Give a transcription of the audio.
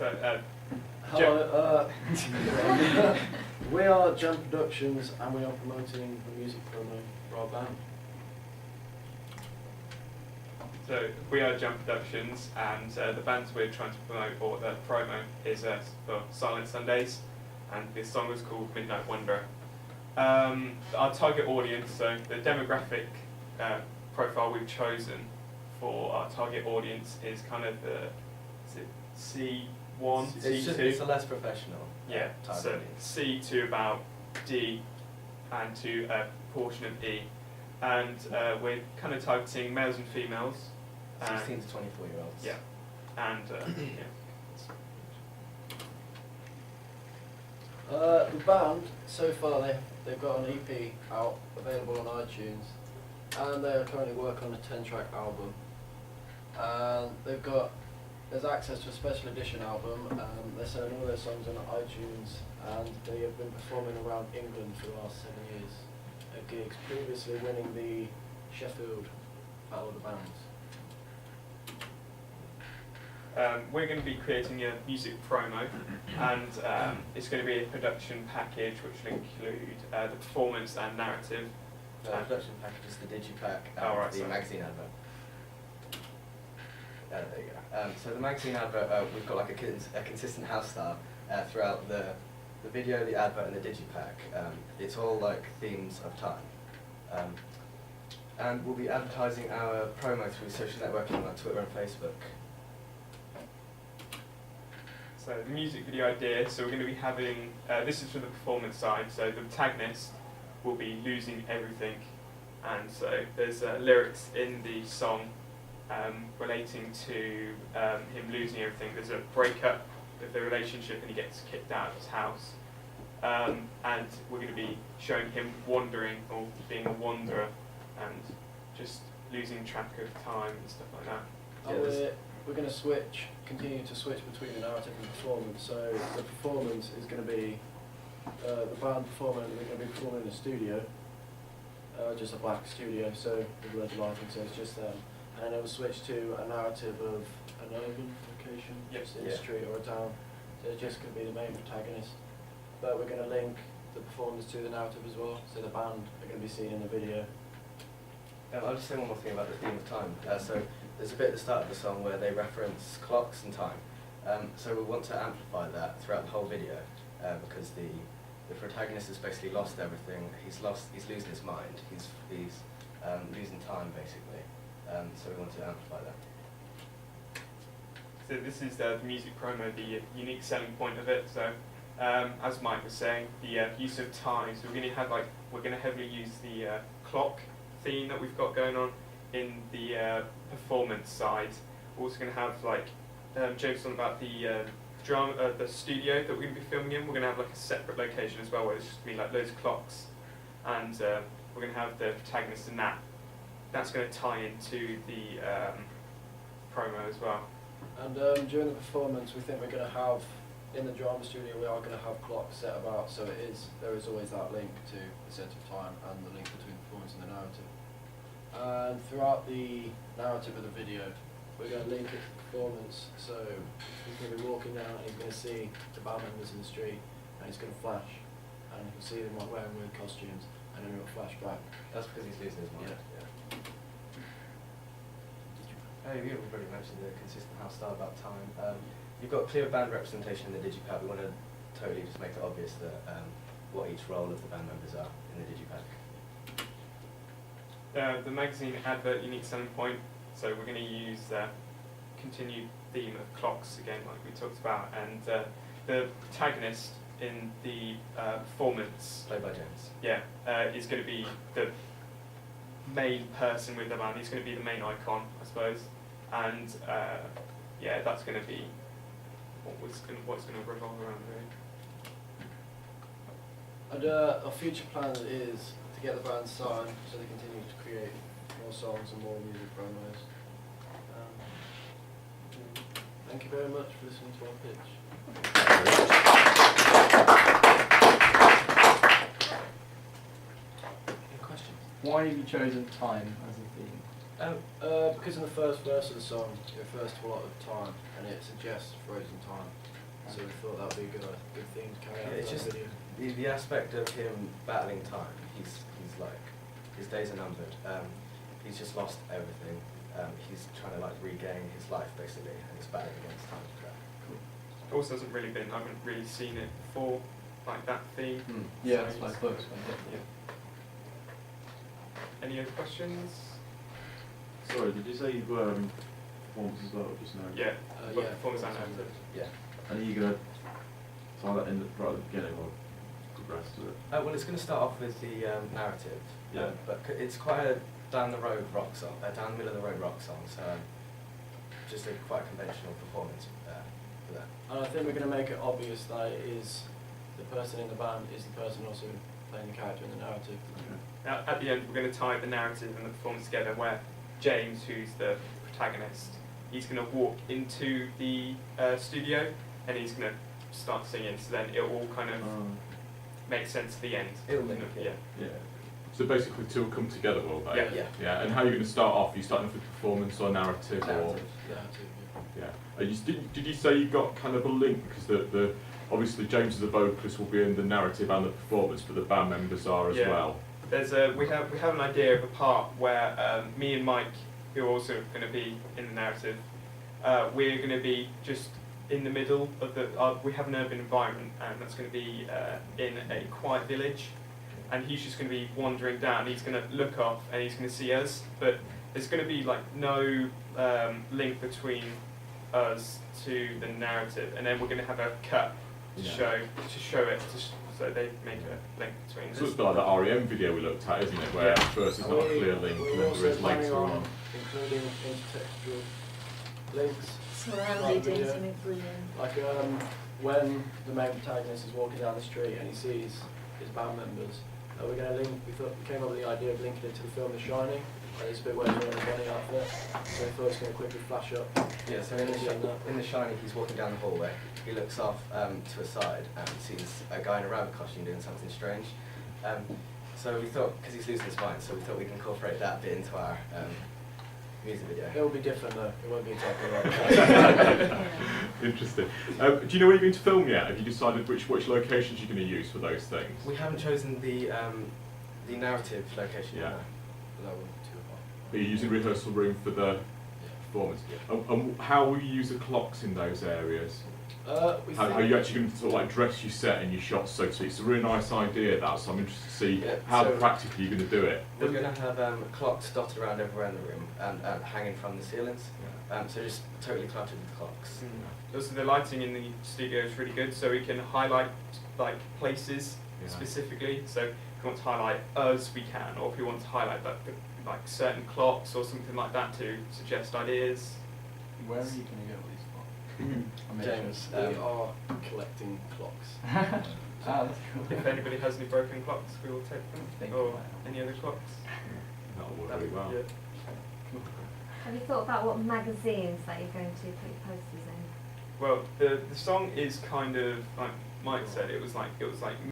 So, Hello, we are Jam Productions and we are promoting the music promo for our band. So we are Jam Productions, and the bands we're trying to promote, or the promo, is for Silent Sundays, and this song is called Midnight Wanderer. Our target audience, so the demographic profile we've chosen for our target audience is kind of the C1, C2. It's a less professional. Yeah, so C to about D and to a portion of E. And we're kind of targeting males and females. 16 to 24-year-olds. Yeah. And, The band, so far they've got an EP out, available on iTunes, and they are currently working on a 10-track album. And there's access to a special edition album, and they're selling all their songs on iTunes, and they have been performing around England for the last 7 years at gigs, previously winning the Sheffield Battle of the Bands. we're going to be creating a music promo, and it's going to be a production package which will include the performance and narrative. The production package is the digipack and Oh, right, the sorry. magazine advert. There you go. So the magazine advert, we've got like a consistent house style throughout the video, the advert, and the digipack. It's all like themes of time. And we'll be advertising our promo through social networking like Twitter and Facebook. So the music video idea, so we're going to be having, this is from the performance side, so the protagonist will be losing everything, and so there's lyrics in the song relating to him losing everything. There's a breakup of the relationship and he gets kicked out of his house, and we're going to be showing him wandering, or being a wanderer, and just losing track of time and stuff like that. And we're going to continue to switch between the narrative and performance. So the performance is going to be the band performing. We're going to be performing in a studio, just a black studio, so with red lighting, so it's just them. And then it will switch to a narrative of an urban location, just in a street or a town. So it's just going to be the main protagonist. But we're going to link the performance to the narrative as well, so the band are going to be seen in the video. I'll just say one more thing about the theme of time. So there's a bit at the start of the song where they reference clocks and time. So we want to amplify that throughout the whole video because the protagonist has basically lost everything. He's losing his mind. He's losing time basically. So we want to amplify that. So this is the music promo, the unique selling point of it. So as Mike was saying, the use of time. So we're going to heavily use the clock theme that we've got going on in the performance side. We're also going to have James on about the the studio that we're going to be filming in. We're going to have like a separate location as well, where there's just going to be like loads of clocks, and we're going to have the protagonist in that. That's going to tie into the promo as well. And during the performance, we think we're going to have, in the drama studio, we are going to have clocks set about, so there is always that link to the sense of time and the link between the performance and the narrative. And throughout the narrative of the video, we're going to link it to the performance, so he's going to be walking down and he's going to see the band members in the street, and he's going to flash, and you can see them wearing weird costumes, and then it'll flash back. That's because he's losing his mind. Yeah. We've already mentioned the consistent house style about time. You've got clear band representation in the digipack. We want to totally just make it obvious that what each role of the band members are in the digipack. The magazine advert unique selling point. So we're going to use the continued theme of clocks again, like we talked about, and the protagonist in the performance, Played by James. yeah, is going to be the main person with the band. He's going to be the main icon, I suppose, and yeah, that's going to be what's going to revolve around really. And our future plan is to get the band signed, so they continue to create more songs and more music promos. Thank you very much for listening to our pitch. Any questions? Why have you chosen time as a theme? Because in the first verse of the song, it refers to a lot of time, and it suggests frozen time. So we thought that would be a good thing to carry out Yeah, it's in just that video. the aspect of him battling time. He's like, his days are numbered. He's just lost everything. He's trying to like regain his life basically, and he's battling against time. It also hasn't really been, I haven't really seen it before, like that theme. Yeah, that's my first one. Yeah. Any other questions? Sorry, did you say you were performance as well just now? Yeah, Yeah, performance and narrative. Yeah. And are you going to tie that in right at the beginning or progress to it? Well, it's going to start off with the narrative. Yeah. But it's quite a down the road rock song, down the middle of the road rock song. So just a quite conventional performance for that. And I think we're going to make it obvious that it is the person in the band is the person also playing the character in the narrative. At the end, we're going to tie the narrative and the performance together, where James, who's the protagonist, he's going to walk into the studio and he's going to start singing. So then it all kind of makes sense at the end. It'll link, Yeah. Yeah. So basically two will come together, will they? Yeah. Yeah. Yeah, and how are you going to start off? Are you starting off with performance or narrative? Or Narrative. Narrative, yeah. yeah. Did you say you got kind of a link? Because the obviously James as the vocalist will be in the narrative and the performance, but the band members are as Yeah. well. There's we have an idea of a part where me and Mike, who are also going to be in the narrative, we're going to be just in the middle of the. We have an urban environment, and that's going to be in a quiet village, and he's just going to be wandering down. He's going to look off, and he's going to see us, but there's going to be like no link between us to the narrative, and then we're going to have a cut to Yeah. show it. So they make a link between So it's us. a bit like the REM video we looked at, isn't it? Where Yeah. at first it's not a clear link, and We're then there also is planning later on. including intertextual links. Surrounded in something brilliant. Like when the main protagonist is walking down the street and he sees his band members, we're going to link. We came up with the idea of linking it to the film The Shining. And it's a bit where he's wearing a bunny outfit, so we thought it's going to quickly flash up. Yeah, so in the Shining, he's walking down the hallway. He looks off to a side and sees a guy in a rabbit costume doing something strange. So we thought, because he's losing his mind, so we thought we could incorporate that bit into our music video. It will be different though. It won't be exactly like that. Interesting. Do you know where you're going to film yet? Have you decided which locations you're going to use for those things? We haven't chosen the narrative location. Yeah. No. That wouldn't be too hard. Are you using rehearsal room for the performance? And how will you use the clocks in those areas? We How, think are you actually going to sort of like dress your set and your shots so to speak? It's a really nice idea that, so I'm interested to see Yeah, how so practically you're going to do it. We're going to have clocks dotted around everywhere in the room and hanging from the ceilings. So just totally cluttered with clocks. Also, the lighting in the studio is really good, so we can highlight like places Yeah. specifically. So if we want to highlight us, we can, or if we want to highlight like certain clocks or something like that to suggest ideas. Where are you going to go with these from? James, we are collecting clocks. Ah, that's cool. If anybody has any broken clocks, we will take them, Thank or you. any other clocks. That'll work That'd really be- well. yeah. Have you thought about what magazines that you're going to put your posters in? Well, the song is kind of like Mike said. It was like